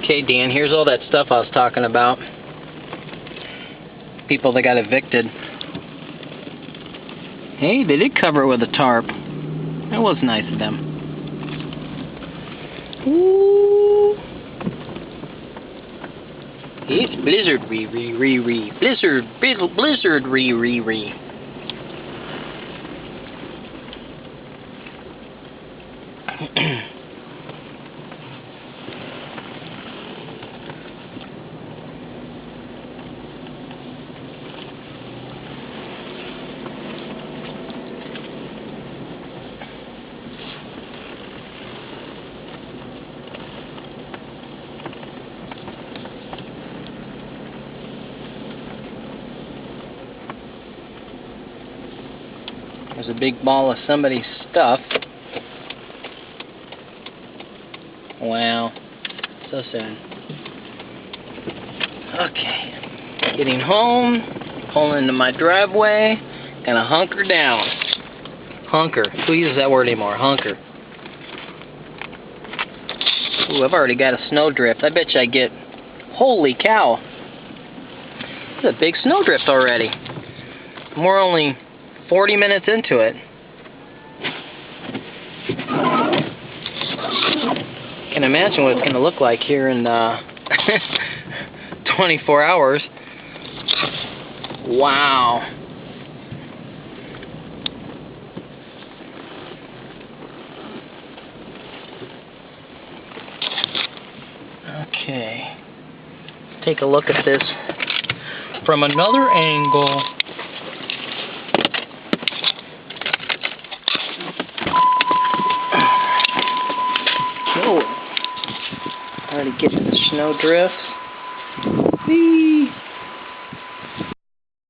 Okay, Dan, here's all that stuff I was talking about. People that got evicted. Hey, they did cover it with a tarp. That was nice of them. Ooh. It's blizzard re. Blizzard re. There's a big ball of somebody's stuff. Wow. So sad. Okay. Getting home. Pulling into my driveway. Gonna hunker down. Hunker. Who uses that word anymore? Hunker. Ooh, I've already got a snowdrift. I bet you I get... Holy cow. There's a big snowdrift already. And we're only 40 minutes into it. Can imagine what it's going to look like here in 24 hours. Wow. Okay. Let's take a look at this from another angle. Already getting the snow drift. Whee!